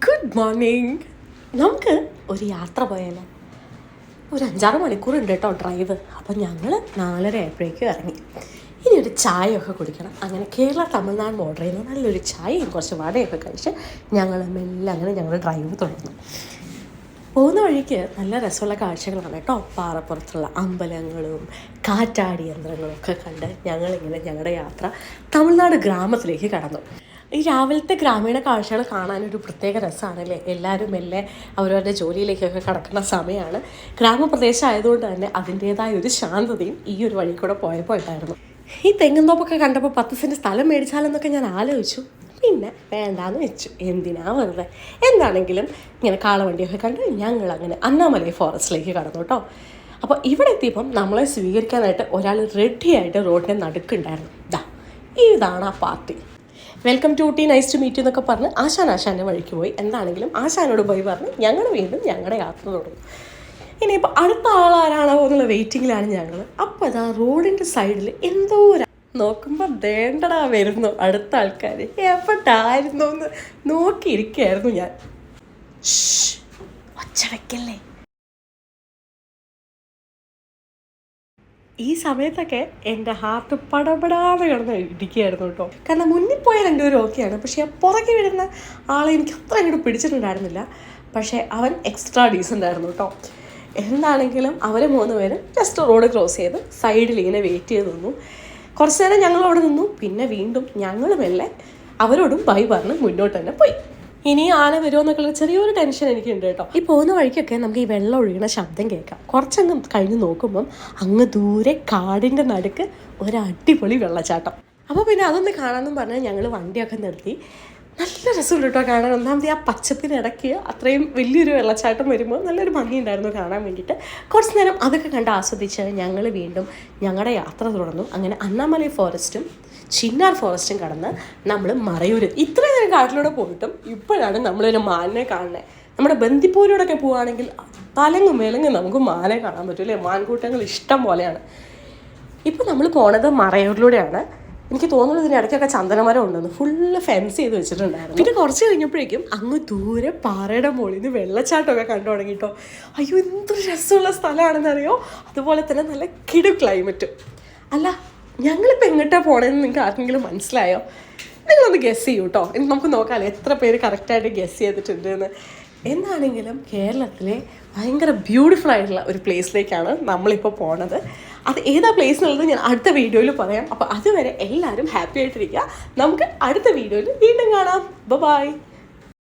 Good morning. നമുക്ക് ഒരു യാത്ര പോയാലോ? ഒരു 5-6 മണിക്കൂറുണ്ട് കേട്ടോ ഡ്രൈവ്. അപ്പോൾ ഞങ്ങൾ 4:30 ആയപ്പോഴേക്കും ഇറങ്ങി. ഇനി ഒരു ചായയൊക്കെ കുടിക്കണം. അങ്ങനെ കേരള തമിഴ്നാട് ബോർഡറിൽ നിന്ന് നല്ലൊരു ചായയും കുറച്ച് വടയൊക്കെ കഴിച്ച് ഞങ്ങൾ മെല്ലെ അങ്ങനെ ഞങ്ങൾ ഡ്രൈവ് തുടർന്നു. പോകുന്ന വഴിക്ക് നല്ല രസമുള്ള കാഴ്ചകളാണ് കേട്ടോ. പാറപ്പുറത്തുള്ള അമ്പലങ്ങളും കാറ്റാടി യന്ത്രങ്ങളും ഒക്കെ കണ്ട് ഞങ്ങളിങ്ങനെ ഞങ്ങളുടെ യാത്ര തമിഴ്നാട് ഗ്രാമത്തിലേക്ക് കടന്നു. ഈ രാവിലത്തെ ഗ്രാമീണ കാഴ്ചകൾ കാണാനൊരു പ്രത്യേക രസമാണല്ലേ. എല്ലാവരും മെല്ലെ അവരവരുടെ ജോലിയിലേക്കൊക്കെ കടക്കുന്ന സമയമാണ്. ഗ്രാമപ്രദേശം ആയതുകൊണ്ട് തന്നെ അതിൻ്റേതായ ഒരു ശാന്തതയും ഈ ഒരു വഴി കൂടെ പോയപ്പോൾ ഉണ്ടായിരുന്നു. ഈ തെങ്ങുംതോപ്പൊക്കെ കണ്ടപ്പോൾ 10 സെൻറ്റ് സ്ഥലം മേടിച്ചാലെന്നൊക്കെ ഞാൻ ആലോചിച്ചു. പിന്നെ വേണ്ടാന്ന് വെച്ചു. എന്തിനാ വെറുതെ. എന്താണെങ്കിലും ഇങ്ങനെ കാളവണ്ടിയൊക്കെ കണ്ട് ഞങ്ങൾ അങ്ങനെ അണ്ണാമലൈ ഫോറസ്റ്റിലേക്ക് കടന്നു കേട്ടോ. അപ്പോൾ ഇവിടെ എത്തിയപ്പം നമ്മളെ സ്വീകരിക്കാനായിട്ട് ഒരാൾ റെഡിയായിട്ട് റോഡിൻ്റെ നടുക്കുണ്ടായിരുന്നു. ഇതാണ് ആ party. Welcome to Ooty, nice to meet you എന്നൊക്കെ പറഞ്ഞ് ആശാൻ്റെ വഴിക്ക് പോയി. എന്താണെങ്കിലും ആശാനോട് പോയി പറഞ്ഞ് ഞങ്ങൾ വീണ്ടും ഞങ്ങളുടെ യാത്ര തുടങ്ങും. ഇനിയിപ്പോൾ അടുത്ത ആളാരാണോ എന്നുള്ള വെയിറ്റിങ്ങിലാണ് ഞങ്ങൾ. അപ്പോൾ അതാ റോഡിൻ്റെ സൈഡിൽ എന്തോ നോക്കുമ്പോൾ ദേണ്ടടാ വരുന്നു അടുത്ത ആൾക്കാർ. എപ്പോഴായിരുന്നു എന്ന് നോക്കിയിരിക്കുകയായിരുന്നു ഞാൻ. ഒച്ച വയ്ക്കല്ലേ. ഈ സമയത്തൊക്കെ എൻ്റെ ഹാർട്ട് പടപടാതെ കിടന്ന് ഇടിക്കുകയായിരുന്നു കേട്ടോ. കാരണം മുന്നിൽ പോയ രണ്ടുപേരും ഓക്കെയാണ്, പക്ഷേ പുറകെ വരുന്ന ആളെ എനിക്ക് അത്ര അങ്ങോട്ട് പിടിച്ചിട്ടുണ്ടായിരുന്നില്ല. പക്ഷേ അവൻ എക്സ്ട്രാ ഡീസൻ്റ് ആയിരുന്നു കേട്ടോ. എന്താണെങ്കിലും അവർ 3 പേരും ജസ്റ്റ് റോഡ് ക്രോസ് ചെയ്ത് സൈഡിൽ ഇങ്ങനെ വെയിറ്റ് ചെയ്ത് നിന്നു. കുറച്ച് നേരം ഞങ്ങൾ അവിടെ നിന്നു. പിന്നെ വീണ്ടും ഞങ്ങൾ മെല്ലെ അവരോടും ബൈ പറഞ്ഞ് മുന്നോട്ട് തന്നെ പോയി. ഇനി ആന വരുമോ എന്നൊക്കെയുള്ള ചെറിയൊരു ടെൻഷൻ എനിക്കുണ്ട് കേട്ടോ. ഈ പോകുന്ന വഴിക്കൊക്കെ നമുക്ക് ഈ വെള്ളം ഒഴുകുന്ന ശബ്ദം കേൾക്കാം. കുറച്ചങ്ങ് കഴിഞ്ഞ് നോക്കുമ്പം അങ്ങ് ദൂരെ കാടിൻ്റെ നടുക്ക് ഒരു അടിപൊളി വെള്ളച്ചാട്ടം. അപ്പോൾ പിന്നെ അതൊന്ന് കാണാമെന്നും പറഞ്ഞാൽ ഞങ്ങൾ വണ്ടിയൊക്കെ നിർത്തി. നല്ല രസമുണ്ട് കേട്ടോ കാണാൻ. ഒന്നാമത് ആ പച്ചപ്പിനിടയ്ക്ക് അത്രയും വലിയൊരു വെള്ളച്ചാട്ടം വരുമ്പോൾ നല്ലൊരു ഭംഗിയുണ്ടായിരുന്നു കാണാൻ വേണ്ടിയിട്ട്. കുറച്ച് നേരം അതൊക്കെ കണ്ട് ആസ്വദിച്ച് ഞങ്ങൾ വീണ്ടും ഞങ്ങളുടെ യാത്ര തുടർന്നു. അങ്ങനെ അണ്ണാമലൈ ഫോറസ്റ്റും ചിന്നാർ ഫോറസ്റ്റും കടന്ന് നമ്മൾ മറയൂർ. ഇത്രയും നേരം കാട്ടിലൂടെ പോയിട്ടും ഇപ്പോഴാണ് നമ്മളൊരു മാനിനെ കാണുന്നത്. നമ്മുടെ ബന്ദിപ്പൂരിലൂടെയൊക്കെ പോവുകയാണെങ്കിൽ തലങ്ങും മേലങ്ങും നമുക്ക് മാനെ കാണാൻ പറ്റും അല്ലേ. മാൻകൂട്ടങ്ങൾ ഇഷ്ടം പോലെയാണ്. ഇപ്പോൾ നമ്മൾ പോണത് മറയൂരിലൂടെയാണ്. എനിക്ക് തോന്നുന്നത് ഇതിന് ഇടയ്ക്കൊക്കെ ചന്ദനമരം ഉണ്ടെന്ന്. ഫുള്ള് ഫെൻസ് ചെയ്ത് വെച്ചിട്ടുണ്ടായിരുന്നു. പിന്നെ കുറച്ച് കഴിഞ്ഞപ്പോഴേക്കും അങ്ങ് ദൂരെ പാറയുടെ മുകളിൽ നിന്ന് വെള്ളച്ചാട്ടമൊക്കെ കണ്ടു തുടങ്ങിട്ടോ. അയ്യോ, എന്തൊരു രസമുള്ള സ്ഥലമാണെന്നറിയോ. അതുപോലെ തന്നെ നല്ല കിടു ക്ലൈമറ്റും. അല്ല, ഞങ്ങളിപ്പോൾ എങ്ങോട്ടാണ് പോകണമെന്ന് നിങ്ങൾക്ക് ആർക്കെങ്കിലും മനസ്സിലായോ? നിങ്ങളൊന്ന് ഗസ് ചെയ്യൂ കേട്ടോ. നമുക്ക് നോക്കാമല്ലോ എത്ര പേര് കറക്റ്റായിട്ട് ഗസ് ചെയ്തിട്ടുണ്ട് എന്ന്. എന്താണെങ്കിലും കേരളത്തിലെ ഭയങ്കര ബ്യൂട്ടിഫുൾ ആയിട്ടുള്ള ഒരു പ്ലേസിലേക്കാണ് നമ്മളിപ്പോൾ പോണത്. അത് ഏതാ പ്ലേസ് എന്നുള്ളത് ഞാൻ അടുത്ത വീഡിയോയിൽ പറയാം. അപ്പോൾ അതുവരെ എല്ലാവരും ഹാപ്പി ആയിട്ടിരിക്കുക. നമുക്ക് അടുത്ത വീഡിയോയിൽ വീണ്ടും കാണാം. ബൈ.